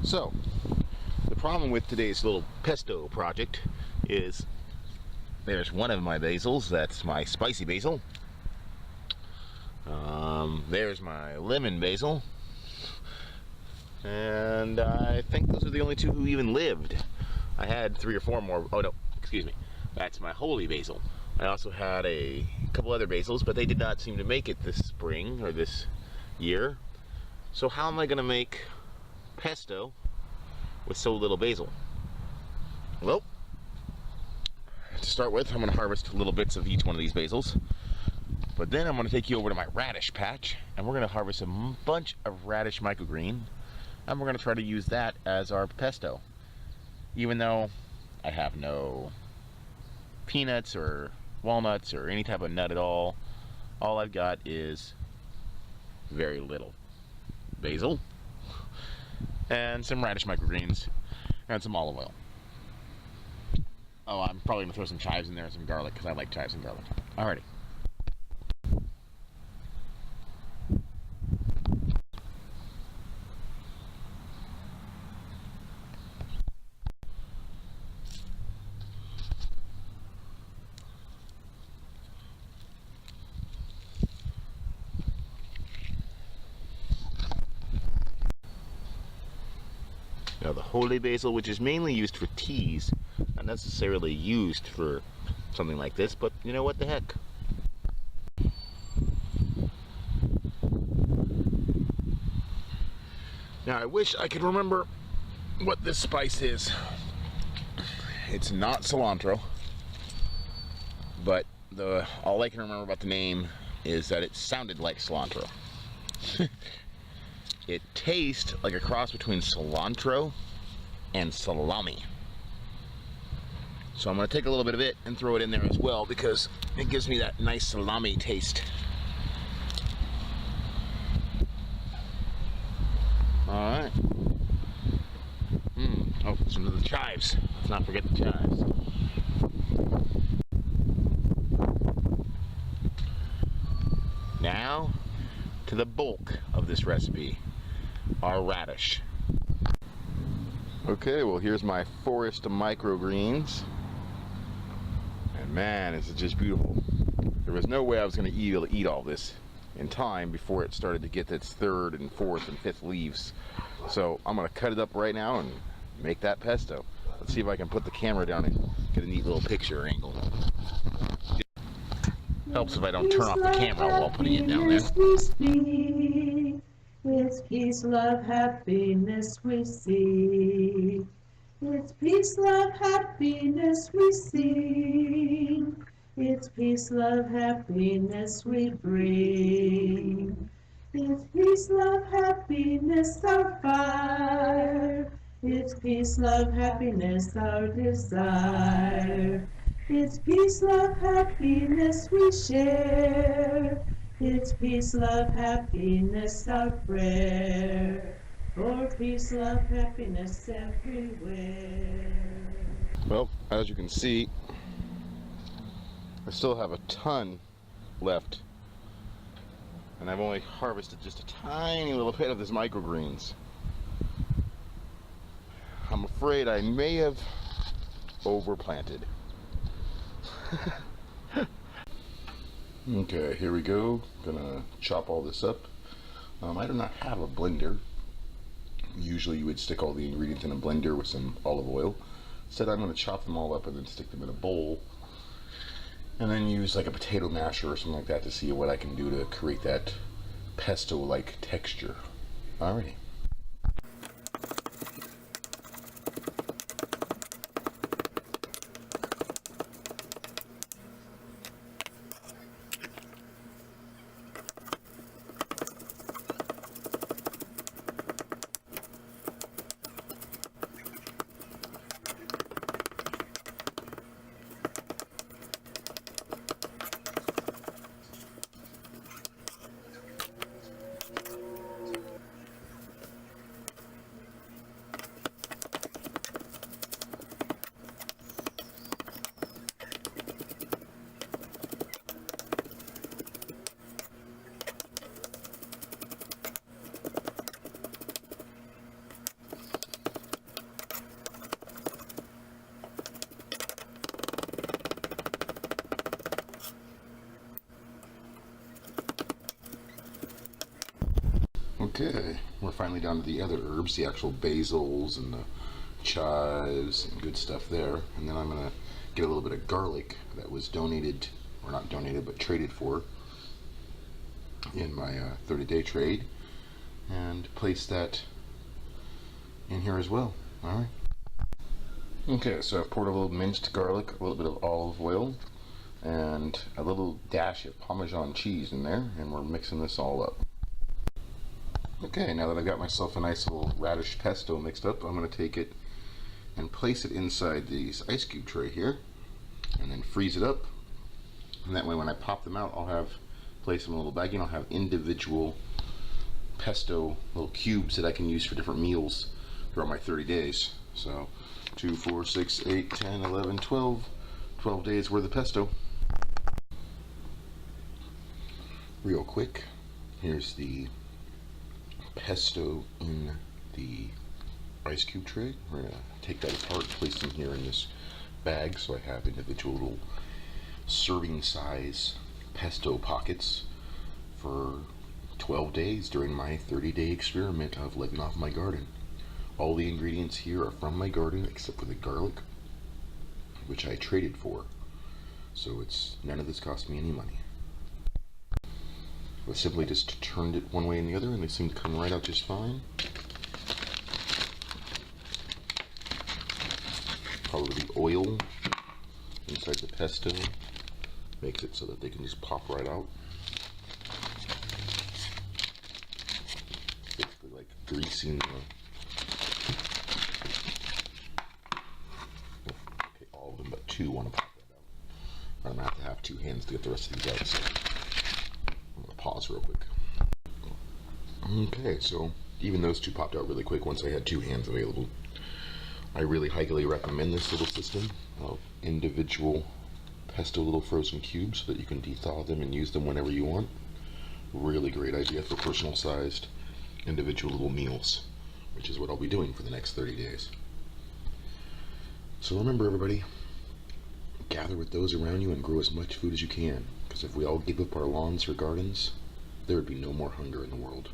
So, the problem with today's little pesto project is there's one of my basils, that's my spicy basil. There's my lemon basil. And I think those are the only two who even lived. I had 3 or 4 more. Oh no, excuse me. That's my holy basil. I also had a couple other basils, but they did not seem to make it this spring or this year. So how am I going to make pesto with so little basil? Well, to start with, I'm going to harvest little bits of each one of these basils. But then I'm going to take you over to my radish patch, and we're going to harvest a bunch of radish microgreen, and we're going to try to use that as our pesto. Even though I have no peanuts or walnuts or any type of nut at all I've got is very little basil and some radish microgreens and some olive oil. Oh, I'm probably going to throw some chives in there and some garlic because I like chives and garlic. Alrighty. Now the holy basil, which is mainly used for teas, not necessarily used for something like this, but you know what the heck. Now I wish I could remember what this spice is. It's not cilantro, but all I can remember about the name is that it sounded like cilantro. It tastes like a cross between cilantro and salami. So I'm going to take a little bit of it and throw it in there as well because it gives me that nice salami taste. Alright. Oh, some of the chives. Let's not forget the chives. Now, to the bulk of this recipe, our radish. Okay, well here's my forest of microgreens. And man, this is just beautiful. There was no way I was going to be able to eat all this in time before it started to get its 3rd and 4th and 5th leaves. So I'm going to cut it up right now and make that pesto. Let's see if I can put the camera down and get a neat little picture angle. Helps if I don't turn off the camera while putting it down there. It's peace, love, happiness we see. It's peace, love, happiness we sing. It's peace, love, happiness we bring. It's peace, love, happiness our fire. It's peace, love, happiness our desire. It's peace, love, happiness we share. It's peace, love, happiness, our prayer. For peace, love, happiness everywhere. Well, as you can see, I still have a ton left. And I've only harvested just a tiny little bit of this microgreens. I'm afraid I may have overplanted. Okay, here we go. Gonna chop all this up. I do not have a blender. Usually you would stick all the ingredients in a blender with some olive oil. Instead I'm gonna chop them all up and then stick them in a bowl. And then use like a potato masher or something like that to see what I can do to create that pesto-like texture. Alrighty. Okay, we're finally down to the other herbs, the actual basils and the chives and good stuff there. And then I'm going to get a little bit of garlic that was donated, or not donated, but traded for in my 30-day trade, and place that in here as well. Alright. Okay, so I've poured a little minced garlic, a little bit of olive oil, and a little dash of Parmesan cheese in there, and we're mixing this all up. Okay, now that I've got myself a nice little radish pesto mixed up, I'm going to take it and place it inside these ice cube tray here, and then freeze it up. And that way when I pop them out, I'll have place them in a little baggie, and I'll have individual pesto little cubes that I can use for different meals throughout my 30 days. So 2, 4, 6, 8, 10, 11, 12 days worth of pesto. Real quick, here's the pesto in the ice cube tray. We're going to take that apart, place them here in this bag so I have individual little serving size pesto pockets for 12 days during my 30-day experiment of living off my garden. All the ingredients here are from my garden except for the garlic, which I traded for. So it's none of this cost me any money. I simply just turned it one way and the other, and they seem to come right out just fine. Probably the oil inside the pesto makes it so that they can just pop right out. Basically like greasing the... Okay, all of them but 2 want to pop that out. I'm going to have 2 hands to get the rest of these out, so I'm going to pause real quick. Okay, so even those 2 popped out really quick once I had 2 hands available. I really highly recommend this little system of individual pesto little frozen cubes so that you can de-thaw them and use them whenever you want. Really great idea for personal sized individual little meals, which is what I'll be doing for the next 30 days. So remember everybody, gather with those around you and grow as much food as you can, because if we all give up our lawns or gardens, there would be no more hunger in the world.